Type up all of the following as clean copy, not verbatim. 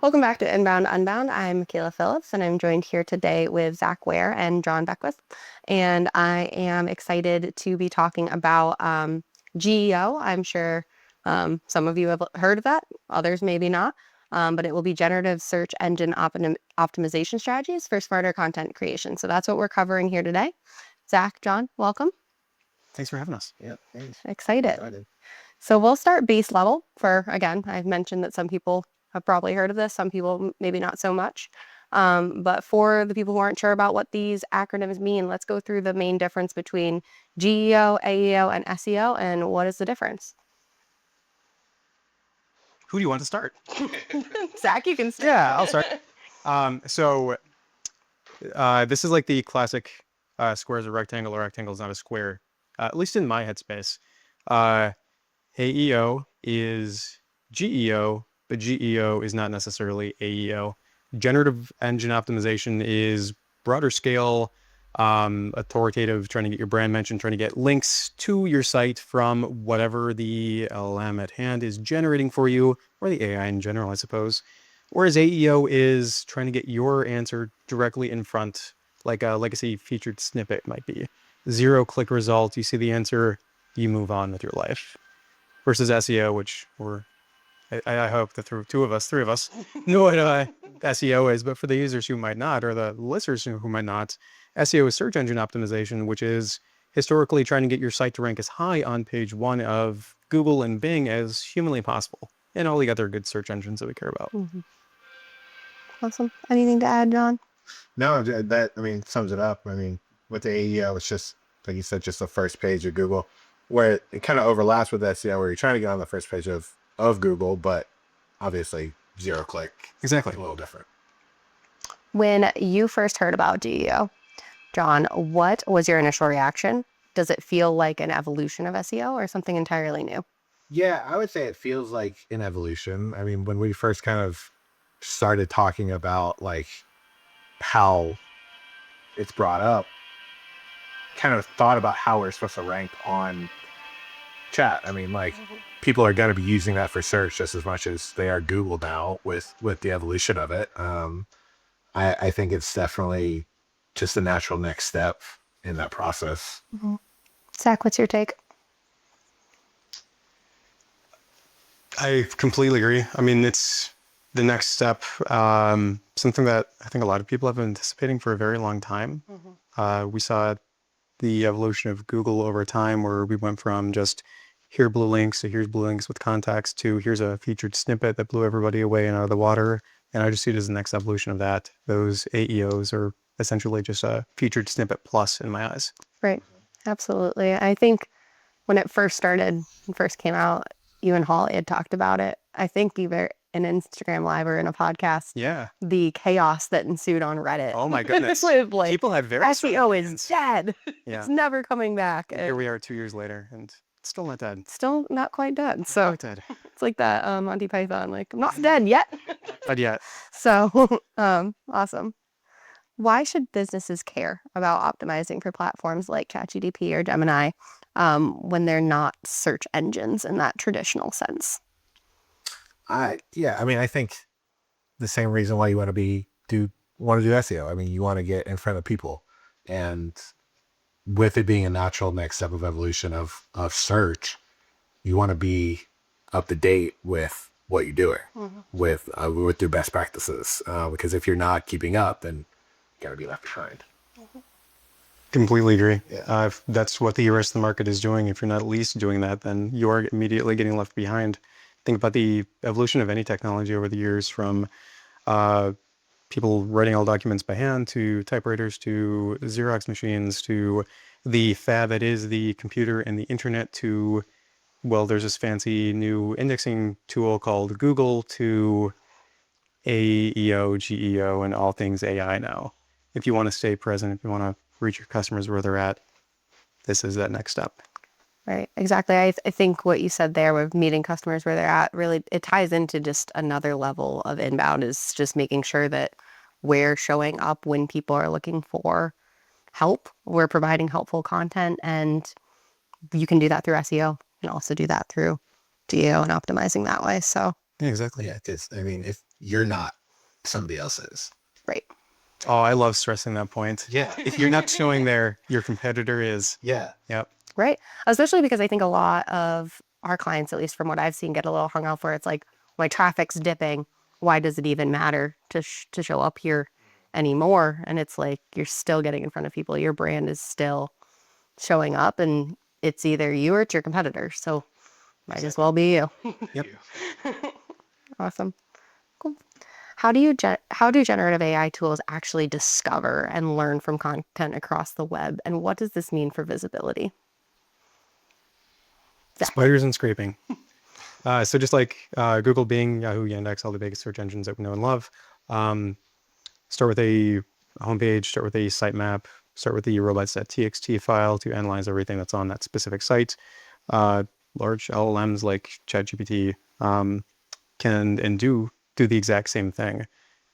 Welcome back to Inbound Unbound. I'm Kayla Phillips, and I'm joined here today with Zach Ware and John Beckwith. And I am excited to be talking about GEO. I'm sure some of you have heard of that, others maybe not. But it will be Generative Search Engine Optimization Strategies for Smarter Content Creation. So that's what we're covering here today. Zach, John, welcome. Thanks for having us. Yeah, thanks. Excited. So we'll start base level for, again, I've mentioned that some people have probably heard of this, some people maybe not so much. But for the people who aren't sure about what these acronyms mean, let's go through the main difference between GEO, AEO, and SEO, and what is the difference? Who do you want to start? Zach, you can start. Yeah, I'll start. This is like the classic square is a rectangle or rectangle is not a square, at least in my headspace. AEO is GEO, but GEO is not necessarily AEO. Generative Engine Optimization is broader scale, authoritative, trying to get your brand mentioned, trying to get links to your site from whatever the LLM at hand is generating for you, or the AI in general, I suppose. Whereas AEO is trying to get your answer directly in front, like a legacy featured snippet might be. 0-click result, you see the answer, you move on with your life. Versus SEO, which I hope the three of us know what SEO is, but for the users who might not, or the listeners who might not, SEO is search engine optimization, which is historically trying to get your site to rank as high on page 1 of Google and Bing as humanly possible, and all the other good search engines that we care about. Mm-hmm. Awesome. Anything to add, John? No, that sums it up. With the AEO, it's just, like you said, just the first page of Google, where it kind of overlaps with SEO, where you're trying to get on the first page of Google, but obviously 0-click. Exactly. A little different. When you first heard about GEO, John, what was your initial reaction? Does it feel like an evolution of SEO or something entirely new? Yeah, I would say it feels like an evolution. When we first kind of started talking about like how it's brought up, kind of thought about how we're supposed to rank on chat. People are going to be using that for search just as much as they are Google now with the evolution of it. I think it's definitely just a natural next step in that process. Mm-hmm. Zach, what's your take? I completely agree. It's the next step, something that I think a lot of people have been anticipating for a very long time. Mm-hmm. We saw the evolution of Google over time, where we went from just here blue links to here's blue links with context to here's a featured snippet that blew everybody away and out of the water. And I just see it as the next evolution of that. Those AEOs are essentially just a featured snippet plus in my eyes. Right. Absolutely. I think when it first came out, you and Holly had talked about it. I think either in Instagram Live or in a podcast. Yeah. The chaos that ensued on Reddit. Oh my goodness. With, like, people had very SEO is dead. Yeah. It's never coming back. Here we are 2 years later and still not dead. Still not quite dead. So not dead. It's like that Monty Python, like, I'm not dead yet. Not yet. So awesome. Why should businesses care about optimizing for platforms like ChatGPT or Gemini when they're not search engines in that traditional sense? I think the same reason why you want to do SEO. You want to get in front of people, and with it being a natural next step of evolution of search, you want to be up to date with what you're doing, mm-hmm. with your best practices. Because if you're not keeping up, then you got to be left behind. Mm-hmm. Completely agree. Yeah. If that's what the rest of the market is doing, if you're not at least doing that, then you are immediately getting left behind. Think about the evolution of any technology over the years, from people writing all documents by hand to typewriters to Xerox machines to the fad that is the computer and the internet to, well, there's this fancy new indexing tool called Google, to AEO, GEO, and all things AI now. If you want to stay present, if you want to reach your customers where they're at, this is that next step. Right, exactly. I think what you said there with meeting customers where they're at, really, it ties into just another level of inbound, is just making sure that we're showing up when people are looking for help. We're providing helpful content, and you can do that through SEO. You can also do that through GEO and optimizing that way. So Yeah, exactly. Yeah, because I mean, if you're not, somebody else is. Right. Oh, I love stressing that point. Yeah. If you're not showing there, your competitor is. Yeah. Yep. Right. Especially because I think a lot of our clients, at least from what I've seen, get a little hung up where it's like, my traffic's dipping. Why does it even matter to show up here anymore? And it's like, you're still getting in front of people. Your brand is still showing up, and it's either you or it's your competitor. So might as well be you. Yep. Awesome. Cool. How do generative AI tools actually discover and learn from content across the web? And what does this mean for visibility? Zach. Spiders and scraping. So just like Google, Bing, Yahoo, Yandex, all the biggest search engines that we know and love, start with a homepage, start with a sitemap, start with the robots.txt file to analyze everything that's on that specific site. Large LLMs like ChatGPT can and do the exact same thing.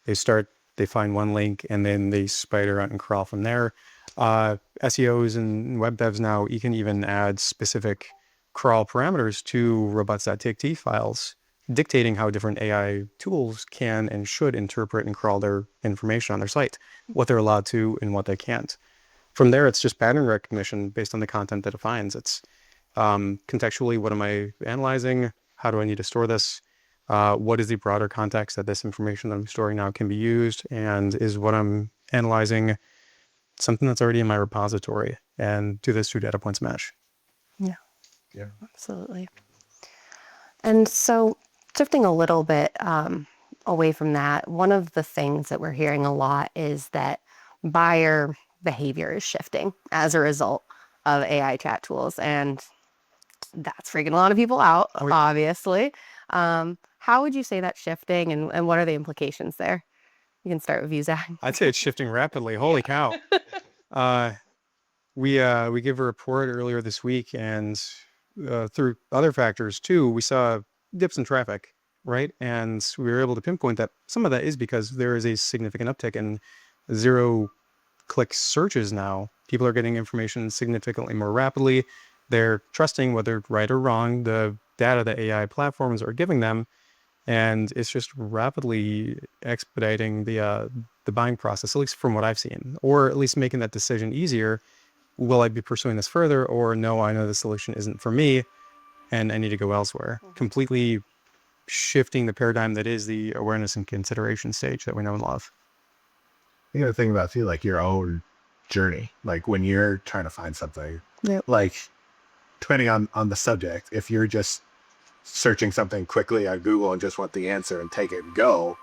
They find one link and then they spider out and crawl from there. SEOs and web devs now, you can even add specific crawl parameters to robots.txt files, dictating how different AI tools can and should interpret and crawl their information on their site, what they're allowed to and what they can't. From there, it's just pattern recognition based on the content that it finds. It's contextually, what am I analyzing? How do I need to store this? What is the broader context that this information that I'm storing now can be used? And is what I'm analyzing something that's already in my repository? And do those two data points match? Yeah, Yeah. absolutely. And so, shifting a little bit away from that, one of the things that we're hearing a lot is that buyer behavior is shifting as a result of AI chat tools. And that's freaking a lot of people out, obviously. How would you say that's shifting, and what are the implications there? You can start with you, Zach. I'd say it's shifting rapidly. Holy cow. We gave a report earlier this week, and through other factors too, we saw dips in traffic, right? And we were able to pinpoint that some of that is because there is a significant uptick in zero-click searches now. People are getting information significantly more rapidly. They're trusting, whether right or wrong, the data that AI platforms are giving them, and it's just rapidly expediting the buying process, at least from what I've seen, or at least making that decision easier. Will I be pursuing this further, or no, I know the solution isn't for me and I need to go elsewhere? Completely shifting the paradigm that is the awareness and consideration stage that we know and love. You got to think about too, like your own journey, like when you're trying to find something, Yep. like depending on the subject, if you're just searching something quickly on Google and just want the answer and take it and go,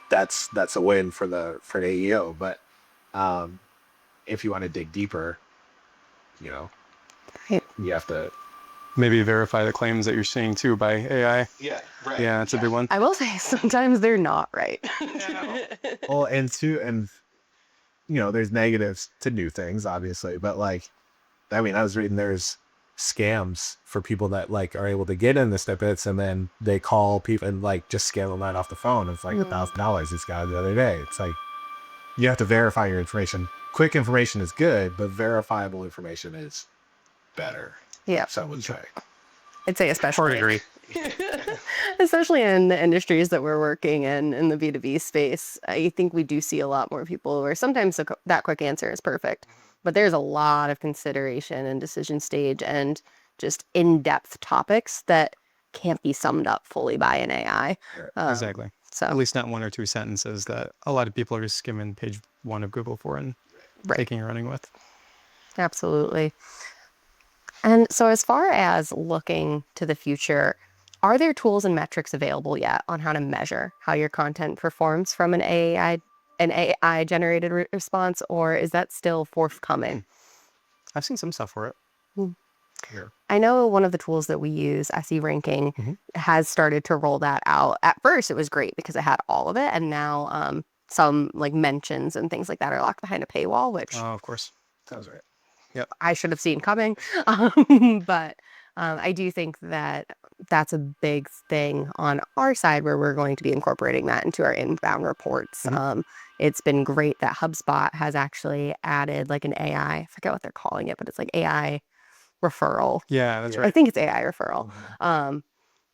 that's a win for the AEO. But if you want to dig deeper, you know, Right. you have to Maybe verify the claims that you're seeing too by AI. Yeah, right. Yeah, that's a big one. I will say sometimes they're not right. Well, and there's negatives to new things, obviously, but like, I mean, I was reading there's scams for people that like are able to get in the snippets and then they call people and like just scam them right off the phone. It's like $1,000 this guy the other day. It's like you have to verify your information. Quick information is good, but verifiable information is better. Yeah. So I would say. I'd say Hard agree. especially in the industries that we're working in the B2B space, I think we do see a lot more people where sometimes that quick answer is perfect, but there's a lot of consideration and decision stage and just in-depth topics that can't be summed up fully by an AI. Exactly. So At least not one or two sentences that a lot of people are just skimming page 1 of Google for and taking and running with. Absolutely. And so as far as looking to the future, are there tools and metrics available yet on how to measure how your content performs from an AI generated response, or is that still forthcoming? I've seen some stuff for it. Yeah. I know one of the tools that we use, SE Ranking, has started to roll that out. At first, it was great because it had all of it, and now some like mentions and things like that are locked behind a paywall, which Oh, of course. Sounds right. I should have seen coming. But I do think that that's a big thing on our side where we're going to be incorporating that into our inbound reports. It's been great that HubSpot has actually added like an AI, I forget what they're calling it, but it's like AI referral. Yeah, that's I right. think it's AI referral.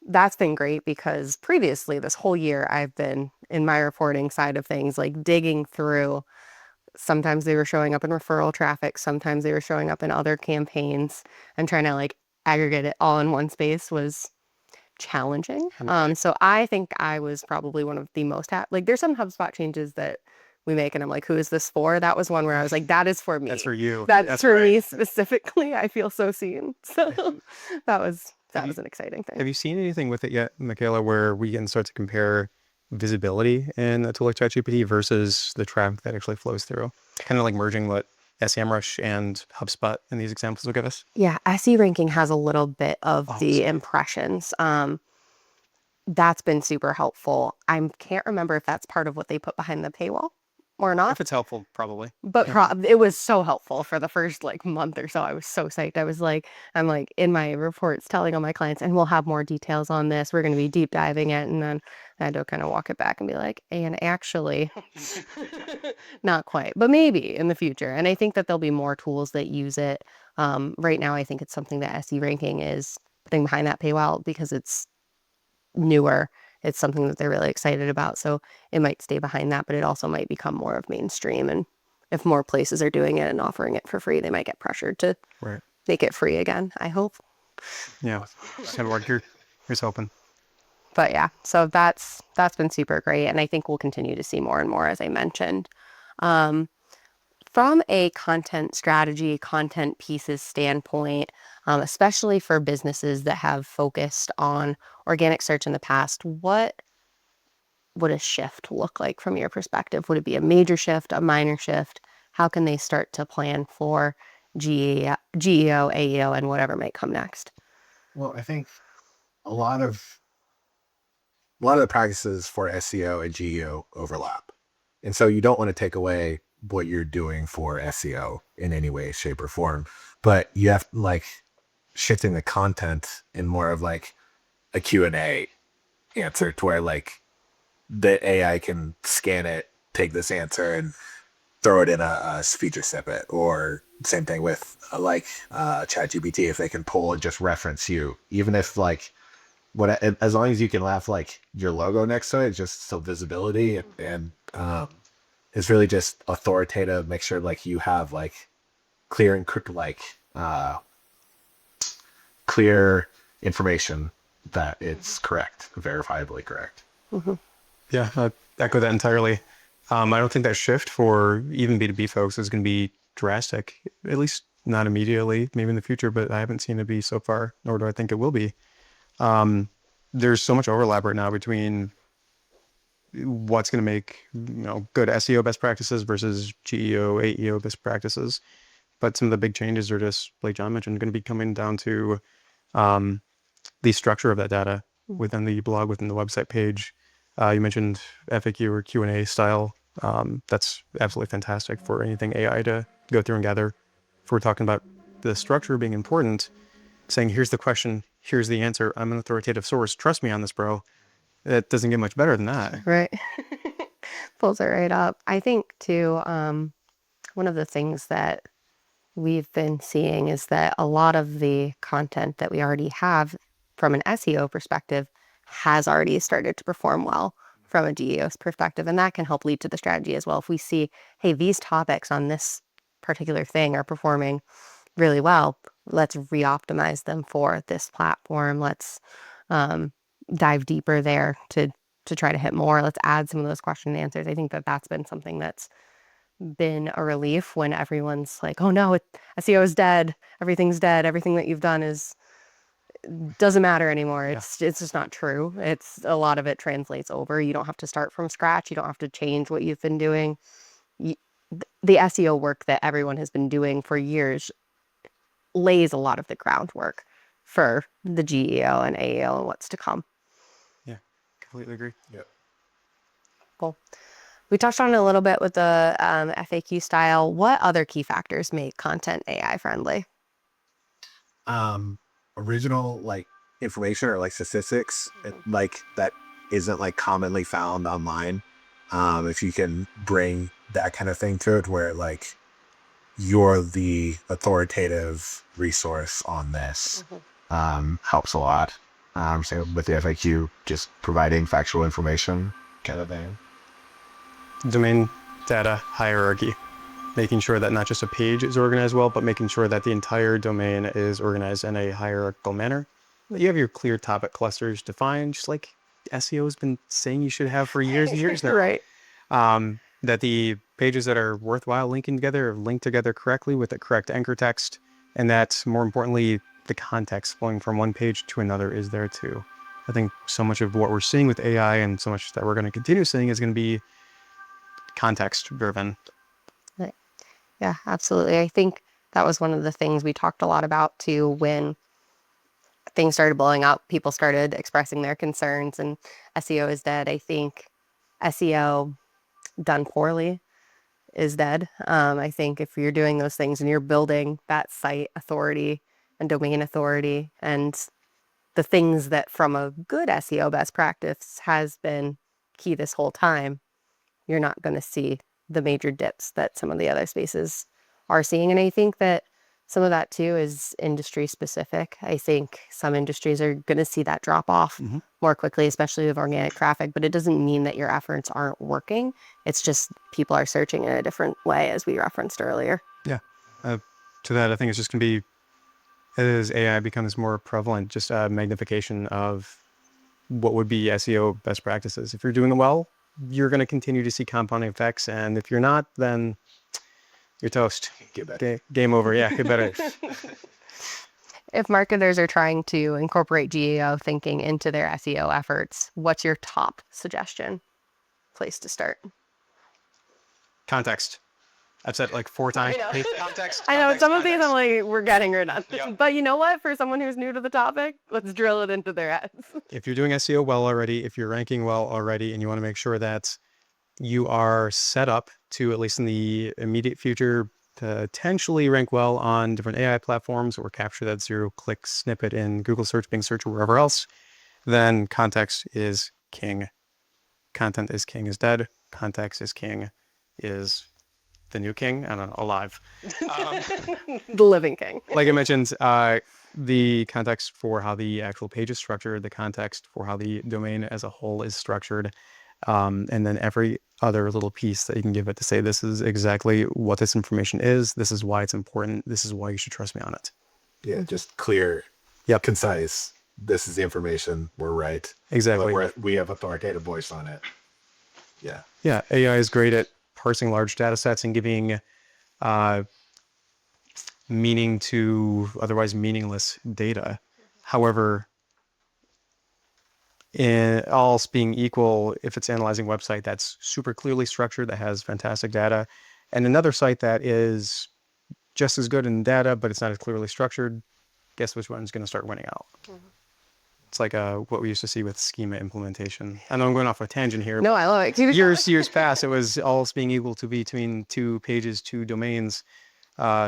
that's been great because previously this whole year I've been in my reporting side of things, like digging through. Sometimes they were showing up in referral traffic, sometimes they were showing up in other campaigns, and trying to like aggregate it all in one space was challenging. So I think I was probably one of the most like there's some HubSpot changes that we make and I'm like, who is this for? That was one where I was like, that is for me. That's for you. That's for me specifically. I feel so seen. So that was an exciting thing. Have you seen anything with it yet, Michaela, where we can start to compare visibility in a tool like ChatGPT versus the traffic that actually flows through? Kind of like merging what SEMrush and HubSpot in these examples will give us. Yeah, SE ranking has a little bit of the impressions. That's been super helpful. I can't remember if that's part of what they put behind the paywall or not. If it's helpful, probably. But it was so helpful for the first like month or so. I was so psyched. I'm like in my reports telling all my clients, and we'll have more details on this. We're going to be deep diving it. And then I had to kind of walk it back and be like, and actually, not quite, but maybe in the future. And I think that there'll be more tools that use it. Right now, I think it's something that SE ranking is putting behind that paywall because it's newer. It's something that they're really excited about. So it might stay behind that, but it also might become more of mainstream. And if more places are doing it and offering it for free, they might get pressured to make it free again, I hope. Yeah. Just have work. Here's hoping. But yeah, so that's been super great. And I think we'll continue to see more and more, as I mentioned. From a content strategy, content pieces standpoint, especially for businesses that have focused on organic search in the past, what would a shift look like from your perspective? Would it be a major shift, a minor shift? How can they start to plan for GEO, AEO, and whatever might come next? Well, I think a lot of the practices for SEO and GEO overlap. And so you don't want to take away what you're doing for SEO in any way, shape, or form. But you have like shifting the content in more of like a Q&A answer to where like the AI can scan it, take this answer and throw it in a feature snippet. Or same thing with ChatGPT, if they can pull and just reference you, even if like as long as you can have like your logo next to it, just so visibility and it's really just authoritative. Make sure like you have like clear and clear information that it's correct, verifiably correct. Mm-hmm. Yeah, I echo that entirely. I don't think that shift for even B2B folks is going to be drastic, at least not immediately, maybe in the future, but I haven't seen it be so far, nor do I think it will be. There's so much overlap right now between what's going to make good SEO best practices versus GEO, AEO best practices. But some of the big changes are just, like John mentioned, going to be coming down to the structure of that data within the blog, within the website page. You mentioned FAQ or Q&A style. That's absolutely fantastic for anything AI to go through and gather. If we're talking about the structure being important, saying, here's the question, here's the answer, I'm an authoritative source, trust me on this, bro. It doesn't get much better than that. Right. Pulls it right up. I think too, one of the things that we've been seeing is that a lot of the content that we already have from an SEO perspective has already started to perform well from a GEO's perspective. And that can help lead to the strategy as well. If we see, hey, these topics on this particular thing are performing really well, let's re-optimize them for this platform. Let's dive deeper there to try to hit more. Let's add some of those question and answers. I think that that's been something that's been a relief when everyone's like, oh no, SEO is dead. Everything's dead. Everything that you've done doesn't matter anymore. It's just not true. It's a lot of it translates over. You don't have to start from scratch. You don't have to change what you've been doing. The SEO work that everyone has been doing for years lays a lot of the groundwork for the GEO and AEO and what's to come. Yeah, completely agree. Yep. Cool. We touched on it a little bit with the FAQ style. What other key factors make content AI friendly? Original like information or like statistics like that isn't like commonly found online. If you can bring that kind of thing to it where like you're the authoritative resource on this, helps a lot. Same with the FAQ, just providing factual information kind of thing. Domain data hierarchy, making sure that not just a page is organized well, but making sure that the entire domain is organized in a hierarchical manner. That you have your clear topic clusters defined, just like SEO has been saying you should have for years and years now. Right. That the pages that are worthwhile linking together are linked together correctly with the correct anchor text, and that, more importantly, the context flowing from one page to another is there too. I think so much of what we're seeing with AI and so much that we're going to continue seeing is going to be context driven. Right. Yeah, absolutely. I think that was one of the things we talked a lot about too when things started blowing up. People started expressing their concerns, and SEO is dead. I think SEO done poorly is dead. I think if you're doing those things and you're building that site authority and domain authority and the things that from a good SEO best practice has been key this whole time, you're not going to see the major dips that some of the other spaces are seeing. And I think that some of that too is industry specific. I think some industries are going to see that drop off more quickly, especially with organic traffic, but it doesn't mean that your efforts aren't working. It's just people are searching in a different way, as we referenced earlier. Yeah. To that, I think it's just going to be, as AI becomes more prevalent, just a magnification of what would be SEO best practices. If you're doing it well, you're going to continue to see compounding effects. And if you're not, then you're toast. Game over. Yeah, get better. If marketers are trying to incorporate GEO thinking into their SEO efforts, what's your top suggestion place to start? Context. I've said it like 4 times. I know. Context. I know Context, some of these context. I'm like, we're getting redundant. Yep. But you know what? For someone who's new to the topic, let's drill it into their heads. If you're doing SEO well already, if you're ranking well already, and you want to make sure that you are set up to, at least in the immediate future, potentially rank well on different AI platforms or capture that 0-click snippet in Google search, Bing search, or wherever else, then context is king. Content is king is dead. Context is king is the new king. I don't know, alive. The living king. Like I mentioned, the context for how the actual page is structured, the context for how the domain as a whole is structured, and then every other little piece that you can give it to say, this is exactly what this information is. This is why it's important. This is why you should trust me on it. Yeah, just clear, concise. This is the information. We're right. Exactly. We have authoritative voice on it. Yeah. Yeah, AI is great at parsing large data sets and giving meaning to otherwise meaningless data. However, in all else being equal, if it's analyzing a website that's super clearly structured, that has fantastic data, and another site that is just as good in data, but it's not as clearly structured, guess which one's going to start winning out? It's like what we used to see with schema implementation. I know I'm going off a tangent here. No, I love it. Keep it Years past, it was all else being equal to between 2 pages, 2 domains.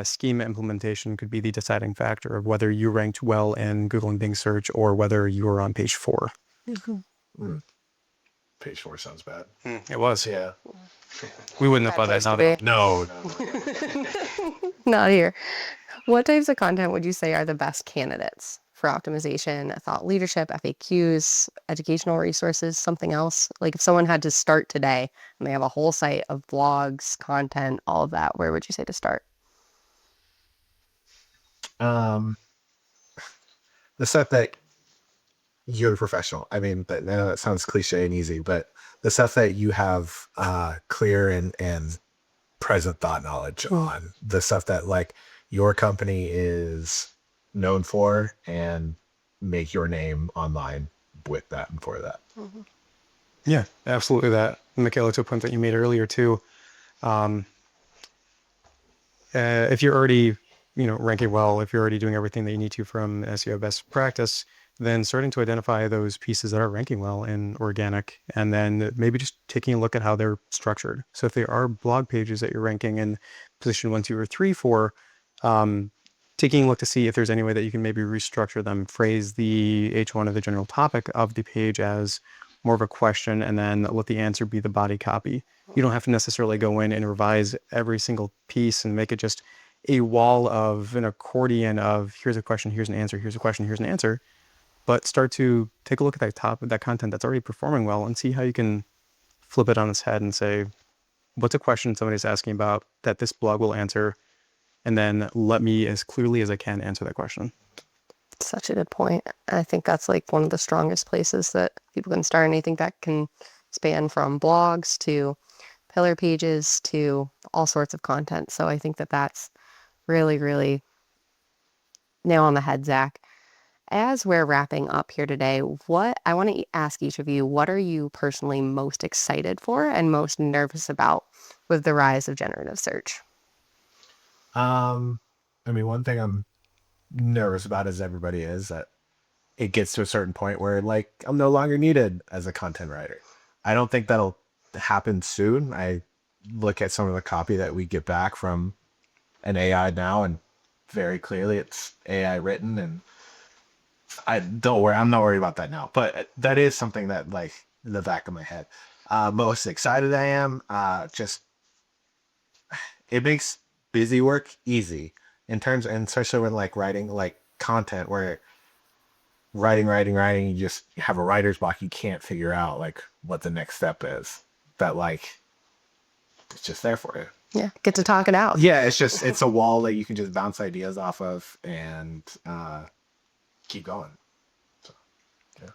Schema implementation could be the deciding factor of whether you ranked well in Google and Bing search or whether you were on page 4. Page 4 sounds bad. It was. Yeah. We wouldn't have thought that now. No. Not here. What types of content would you say are the best candidates for optimization? Thought leadership, FAQs, educational resources, something else? Like if someone had to start today and they have a whole site of blogs, content, all of that, where would you say to start? The stuff that you're a professional. I mean, I know that sounds cliche and easy, but the stuff that you have clear and present thought knowledge on, the stuff that like your company is known for, and make your name online with that and for that. Yeah, absolutely. That, Michaela, to a point that you made earlier too. If you're already, ranking well, if you're already doing everything that you need to from SEO best practice, then starting to identify those pieces that are ranking well in organic, and then maybe just taking a look at how they're structured. So if there are blog pages that you're ranking in position 1, 2, or 3 for, taking a look to see if there's any way that you can maybe restructure them, phrase the H1 of the general topic of the page as more of a question, and then let the answer be the body copy. You don't have to necessarily go in and revise every single piece and make it just a wall of an accordion of here's a question, here's an answer, here's a question, here's an answer. but start to take a look at that content that's already performing well and see how you can flip it on its head and say, what's a question somebody's asking about that this blog will answer? And then let me, as clearly as I can, answer that question. Such a good point. I think that's like one of the strongest places that people can start. And I think that can span from blogs to pillar pages to all sorts of content. So I think that that's really, really nail on the head, Zach. As we're wrapping up here today, what I want to ask each of you, what are you personally most excited for and most nervous about with the rise of generative search? I mean, one thing I'm nervous about, as everybody is, that it gets to a certain point where like I'm no longer needed as a content writer. I don't think that'll happen soon. I look at some of the copy that we get back from an AI now, and very clearly it's AI written, and I don't worry. I'm not worried about that now, but that is something that like in the back of my head. Most excited I am. Just it makes busy work easy in terms, and especially when like writing like content where writing, you just have a writer's block. You can't figure out like what the next step is. That like it's just there for you. Yeah, get to talk it out. Yeah, it's a wall that you can just bounce ideas off of and keep going. So, yeah.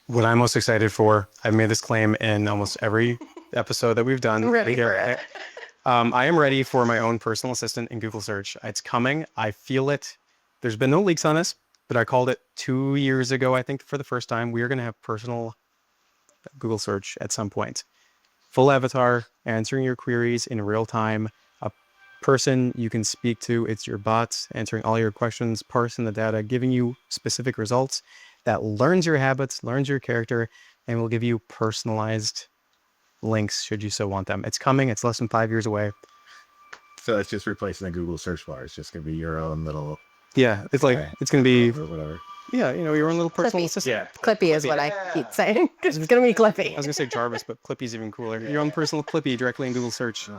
What I'm most excited for, I've made this claim in almost every episode that we've done. I'm ready for it. I am ready for my own personal assistant in Google search. It's coming. I feel it. There's been no leaks on this, but I called it 2 years ago, I think, for the first time. We are going to have personal Google search at some point. Full avatar, answering your queries in real time, a person you can speak to. It's your bots answering all your questions, parsing the data, giving you specific results that learns your habits, learns your character, and will give you personalized links should you so want them. It's coming. It's less than 5 years away. So it's just replacing the Google search bar. It's just gonna be your own little Yeah, it's like it's gonna be or whatever. yeah, your own little personal Clippy. assistant. Yeah. Clippy is what I keep saying. It's going to be Clippy. I was gonna say Jarvis, but Clippy's even cooler. Your own personal Clippy directly in Google search,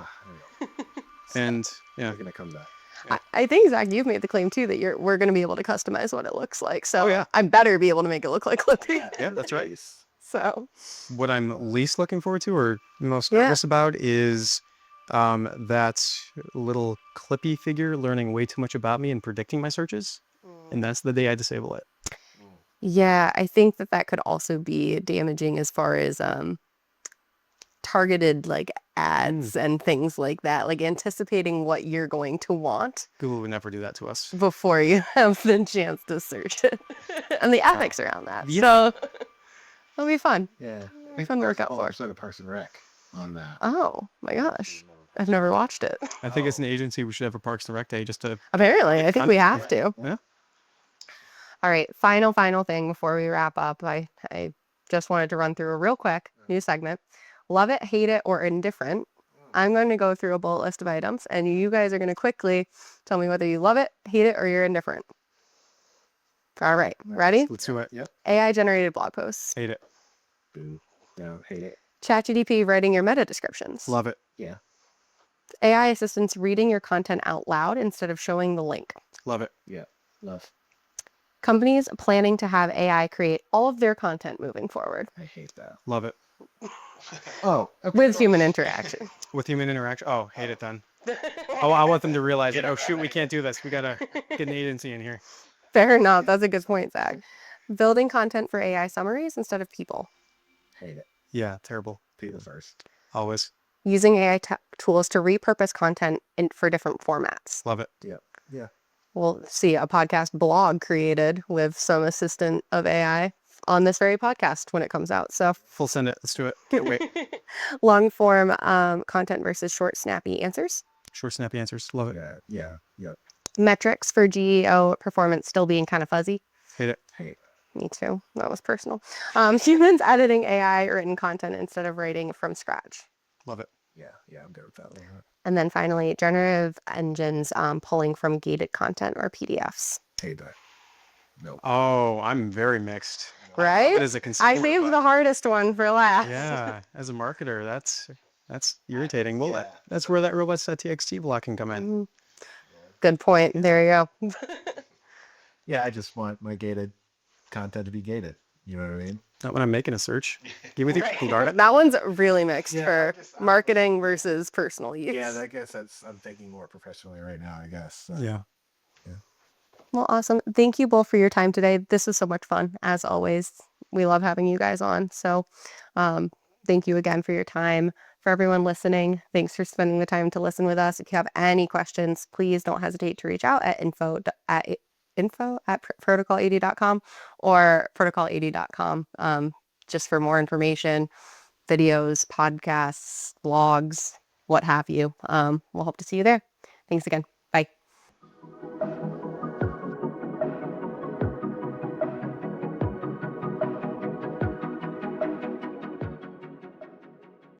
and yeah, We're gonna come back. I think, Zach, you've made the claim too that we're going to be able to customize what it looks like. So Oh, yeah. I better be able to make it look like Clippy. yeah, that's right. So What I'm least looking forward to or most Yeah. nervous about is that little Clippy figure learning way too much about me and predicting my searches. And that's the day I disable it. yeah, I think that that could also be damaging as far as targeted like ads and things like that, like anticipating what you're going to want Google would never do that to us. before you have the chance to search it. And the ethics around that. Yeah. So it'll be fun. Yeah. Fun to work out for. Episode of Parks and Rec on that. Oh my gosh. I've never watched it. I think as an agency, we should have a Parks and Rec Day just to. Apparently, I think we have to. Yeah. All right, final thing before we wrap up. I just wanted to run through a real quick new segment. Love it, hate it, or indifferent. I'm going to go through a bullet list of items, and you guys are going to quickly tell me whether you love it, hate it, or you're indifferent. All right, ready? Let's do it. Yep. AI generated blog posts. Hate it. Boo. No, hate it. ChatGPT writing your meta descriptions. Love it. Yeah. AI assistants reading your content out loud instead of showing the link. Love it. Yeah. Love. Companies planning to have AI create all of their content moving forward I hate that. Love it. Oh. Okay. with human interaction. With human interaction. Oh, hate it then. Oh, I want them to realize that. Oh, shoot, we can't do this. We got to get an agency in here. Fair enough. That's a good point, Zach. Building content for AI summaries instead of people. Hate it. Yeah, terrible. People first. Always. Using AI tools to repurpose content for different formats. Love it. Yeah. Yeah. We'll see a podcast blog created with some assistant of AI on this very podcast when it comes out. So Full send it. Let's do it. Can't wait. long form content versus short, snappy answers. Short, snappy answers. Love it. Yeah. Yeah. Yeah. Metrics for GEO performance still being kind of fuzzy. Hate it. Hate. Me too. That was personal. Humans editing AI written content instead of writing from scratch. Love it. Yeah. Yeah. I'm good with that one. And then finally, generative engines pulling from gated content or PDFs. Hate that. No. Oh, I'm very mixed. Right? It is a consumer. I saved the hardest one for last. Yeah, as a marketer, that's irritating. Well, Yeah. that's where that robots.txt block can come in. Mhm. Good point. There you go. Yeah. I just want my gated content to be gated. You know what I mean? Not when I'm making a search. Give me the Right. darn it. That one's really mixed Yeah, for marketing versus personal use. Yeah, I guess I'm thinking more professionally right now, I guess. Yeah. Well, awesome. Thank you both for your time today. This was so much fun, as always. We love having you guys on. So, thank you again for your time. For everyone listening, thanks for spending the time to listen with us. If you have any questions, please don't hesitate to reach out at info at protocol80.com or protocol80.com, just for more information, videos, podcasts, blogs, what have you. We'll hope to see you there. Thanks again.